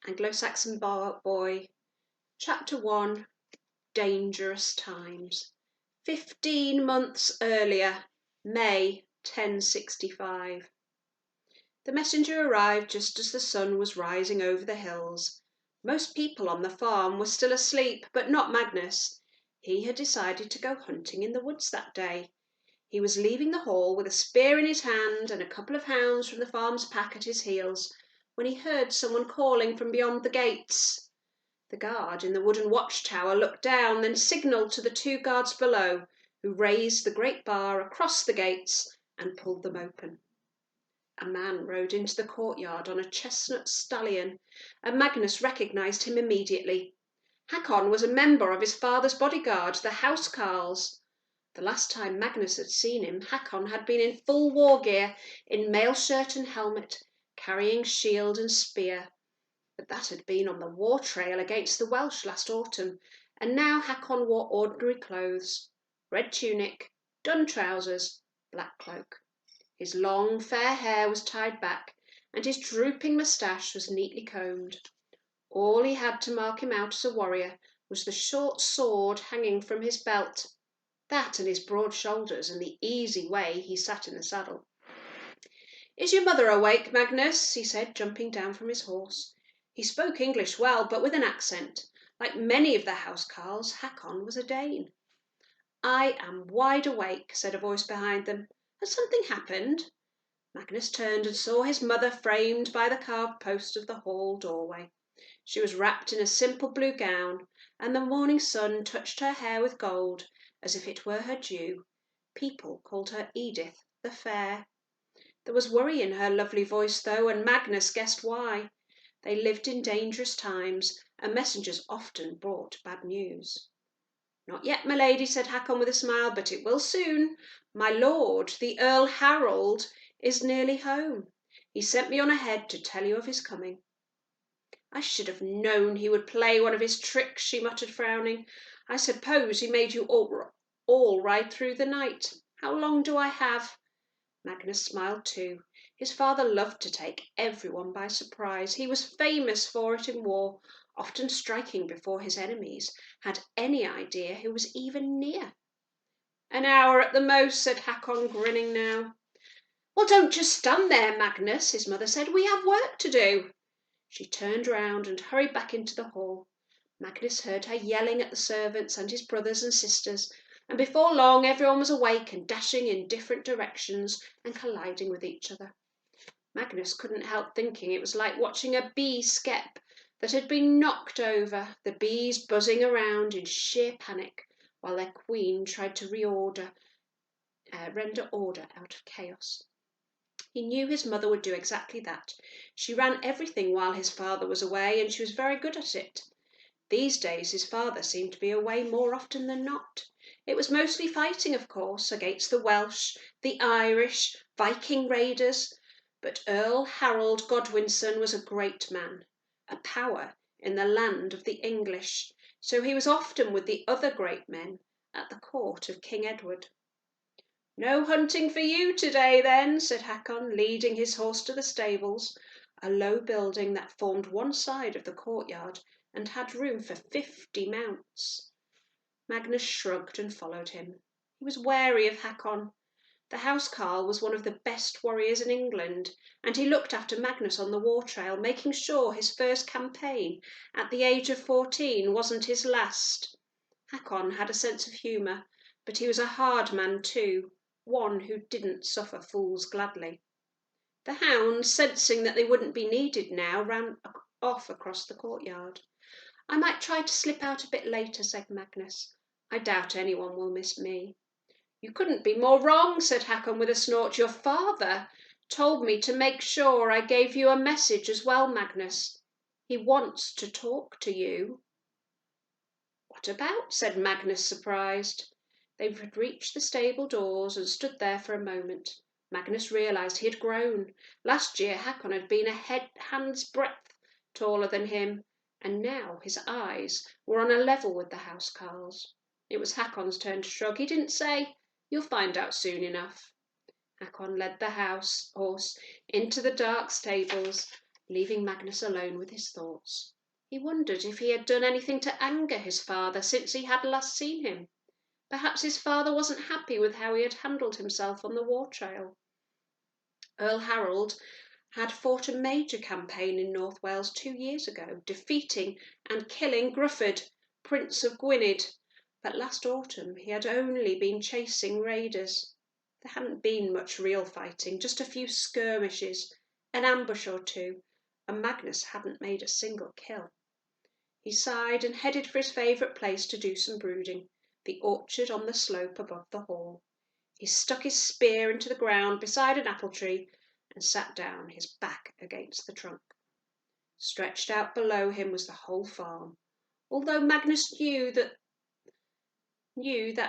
Anglo-Saxon Boy Chapter 1, Dangerous Times. 15 months earlier, May 1065. The messenger arrived just as the sun was rising over the hills. Most people on the farm were still asleep, but not Magnus. He had decided to go hunting in the woods that day. He was leaving the hall with a spear in his hand and a couple of hounds from the farm's pack at his heels, when he heard someone calling from beyond the gates. The guard in the wooden watchtower looked down, then signalled to the 2 guards below, who raised the great bar across the gates and pulled them open. A man rode into the courtyard on a chestnut stallion, and Magnus recognised him immediately. Hakon was a member of his father's bodyguard, the housecarls. The last time Magnus had seen him, Hakon had been in full war gear, in mail shirt and helmet, carrying shield and spear. But that had been on the war trail against the Welsh last autumn, and now Hakon wore ordinary clothes: red tunic, dun trousers, black cloak. His long, fair hair was tied back, and his drooping moustache was neatly combed. All he had to mark him out as a warrior was the short sword hanging from his belt, that and his broad shoulders and the easy way he sat in the saddle. "Is your mother awake, Magnus?" he said, jumping down from his horse. He spoke English well, but with an accent. Like many of the housecarls, Hakon was a Dane. "I am wide awake," said a voice behind them. "Has something happened?" Magnus turned and saw his mother framed by the carved post of the hall doorway. She was wrapped in a simple blue gown, and the morning sun touched her hair with gold, as if it were her due. People called her Edith the Fair. There was worry in her lovely voice, though, and Magnus guessed why. They lived in dangerous times, and messengers often brought bad news. "Not yet, my lady," said Hakon with a smile, "but it will soon. My lord, the Earl Harold, is nearly home. He sent me on ahead to tell you of his coming." "I should have known he would play one of his tricks," she muttered, frowning. "I suppose he made you all ride through the night. How long do I have?" Magnus smiled too. His father loved to take everyone by surprise. He was famous for it in war, often striking before his enemies had any idea who was even near. "An hour at the most," said Hakon, grinning now. "Well, don't just stand there, Magnus," his mother said. "We have work to do." She turned round and hurried back into the hall. Magnus heard her yelling at the servants and his brothers and sisters, and before long everyone was awake and dashing in different directions and colliding with each other. Magnus couldn't help thinking it was like watching a bee skep that had been knocked over, the bees buzzing around in sheer panic while their queen tried to render order out of chaos. He knew his mother would do exactly that. She ran everything while his father was away, and she was very good at it. These days his father seemed to be away more often than not. It was mostly fighting, of course, against the Welsh, the Irish, Viking raiders, but Earl Harold Godwinson was a great man, a power in the land of the English, so he was often with the other great men at the court of King Edward. "No hunting for you today, then," said Hakon, leading his horse to the stables, a low building that formed one side of the courtyard and had room for 50 mounts. Magnus shrugged and followed him. He was wary of Hakon. The housecarl was one of the best warriors in England, and he looked after Magnus on the war trail, making sure his first campaign at the age of 14 wasn't his last. Hakon had a sense of humour, but he was a hard man too, one who didn't suffer fools gladly. The hounds, sensing that they wouldn't be needed now, ran off across the courtyard. "I might try to slip out a bit later," said Magnus. "I doubt anyone will miss me." "You couldn't be more wrong," said Hakon with a snort. "Your father told me to make sure I gave you a message as well, Magnus. He wants to talk to you." "What about?" said Magnus, surprised. They had reached the stable doors and stood there for a moment. Magnus realised he had grown. Last year Hakon had been a hand's breadth taller than him, and now his eyes were on a level with the housecarls. It was Hakon's turn to shrug. He didn't say, "You'll find out soon enough." Hakon led the horse into the dark stables, leaving Magnus alone with his thoughts. He wondered if he had done anything to anger his father since he had last seen him. Perhaps his father wasn't happy with how he had handled himself on the war trail. Earl Harold had fought a major campaign in North Wales 2 years ago, defeating and killing Gruffydd, Prince of Gwynedd, but last autumn he had only been chasing raiders. There hadn't been much real fighting, just a few skirmishes, an ambush or two, and Magnus hadn't made a single kill. He sighed and headed for his favourite place to do some brooding, the orchard on the slope above the hall. He stuck his spear into the ground beside an apple tree and sat down, his back against the trunk. Stretched out below him was the whole farm, although Magnus knew that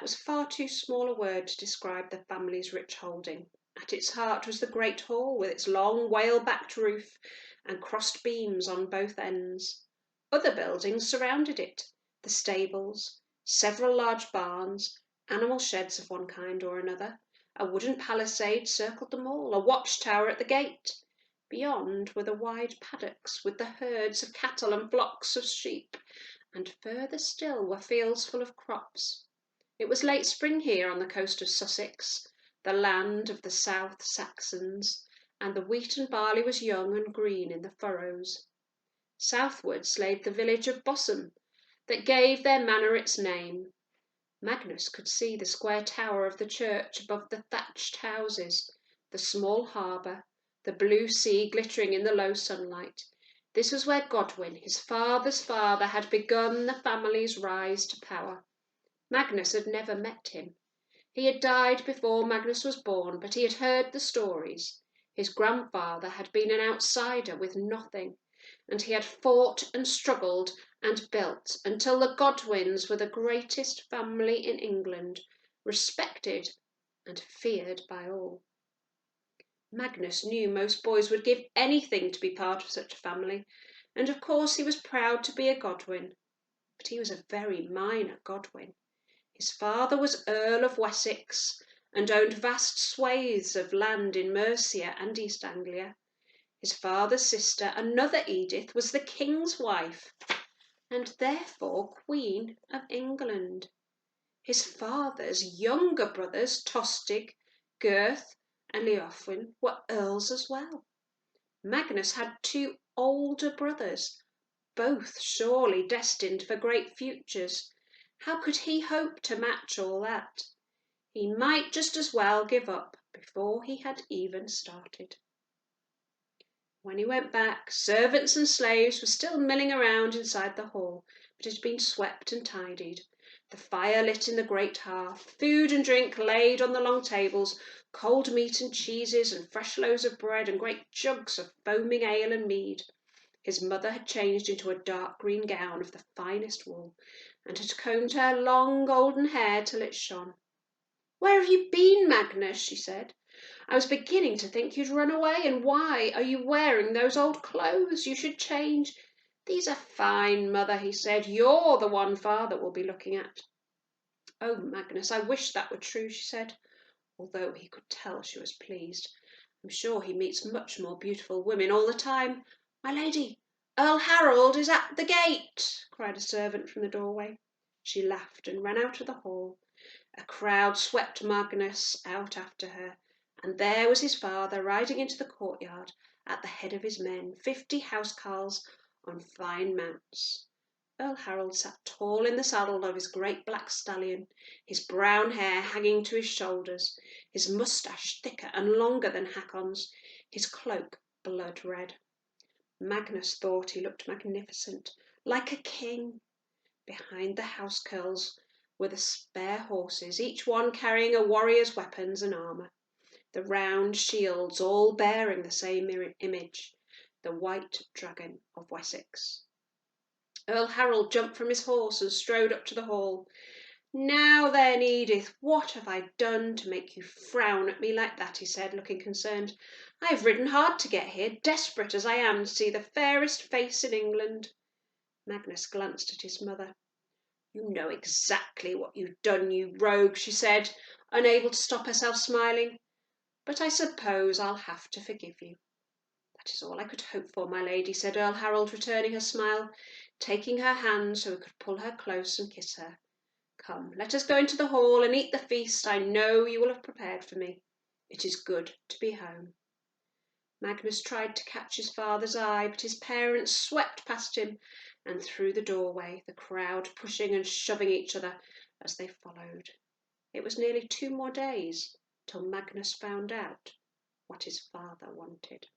was far too small a word to describe the family's rich holding. At its heart was the great hall, with its long whale-backed roof and crossed beams on both ends. Other buildings surrounded it, the stables, several large barns, animal sheds of one kind or another. A wooden palisade circled them all, a watchtower at the gate. Beyond were the wide paddocks with the herds of cattle and flocks of sheep, and further still were fields full of crops. It was late spring here on the coast of Sussex, the land of the South Saxons, and the wheat and barley was young and green in the furrows. Southwards lay the village of Bossum, that gave their manor its name. Magnus could see the square tower of the church above the thatched houses, the small harbour, the blue sea glittering in the low sunlight. This was where Godwin, his father's father, had begun the family's rise to power. Magnus had never met him. He had died before Magnus was born, but he had heard the stories. His grandfather had been an outsider with nothing, and he had fought and struggled and built until the Godwins were the greatest family in England, respected and feared by all. Magnus knew most boys would give anything to be part of such a family, and of course he was proud to be a Godwin. But he was a very minor Godwin. His father was Earl of Wessex and owned vast swathes of land in Mercia and East Anglia. His father's sister, another Edith, was the king's wife, and therefore Queen of England. His father's younger brothers, Tostig, Gurth, and Leofwin, were earls as well. Magnus had 2 older brothers, both surely destined for great futures. How could he hope to match all that? He might just as well give up before he had even started. When he went back, servants and slaves were still milling around inside the hall, but it had been swept and tidied. The fire lit in the great hearth, food and drink laid on the long tables, cold meat and cheeses and fresh loaves of bread and great jugs of foaming ale and mead. His mother had changed into a dark green gown of the finest wool, and had combed her long golden hair till it shone. "Where have you been, Magnus?" she said. "I was beginning to think you'd run away, and why are you wearing those old clothes? You should change." "These are fine, mother," he said. "You're the one father will be looking at." "Oh, Magnus, I wish that were true," she said, although he could tell she was pleased. "I'm sure he meets much more beautiful women all the time." "My lady, Earl Harold is at the gate," cried a servant from the doorway. She laughed and ran out of the hall. A crowd swept Magnus out after her, and there was his father riding into the courtyard at the head of his men, 50 housecarls on fine mounts. Earl Harold sat tall in the saddle of his great black stallion, his brown hair hanging to his shoulders, his moustache thicker and longer than Hakon's, his cloak blood red. Magnus thought he looked magnificent, like a king. Behind the house-carls were the spare horses, each one carrying a warrior's weapons and armour, the round shields all bearing the same image, the white dragon of Wessex. Earl Harold jumped from his horse and strode up to the hall. "Now then, Edith, what have I done to make you frown at me like that?" he said, looking concerned. "I have ridden hard to get here, desperate as I am to see the fairest face in England." Magnus glanced at his mother. "You know exactly what you've done, you rogue," she said, unable to stop herself smiling. "But I suppose I'll have to forgive you." "That is all I could hope for, my lady," said Earl Harold, returning her smile, taking her hand so he could pull her close and kiss her. "Come, let us go into the hall and eat the feast I know you will have prepared for me. It is good to be home." Magnus tried to catch his father's eye, but his parents swept past him and through the doorway, the crowd pushing and shoving each other as they followed. It was nearly 2 more days till Magnus found out what his father wanted.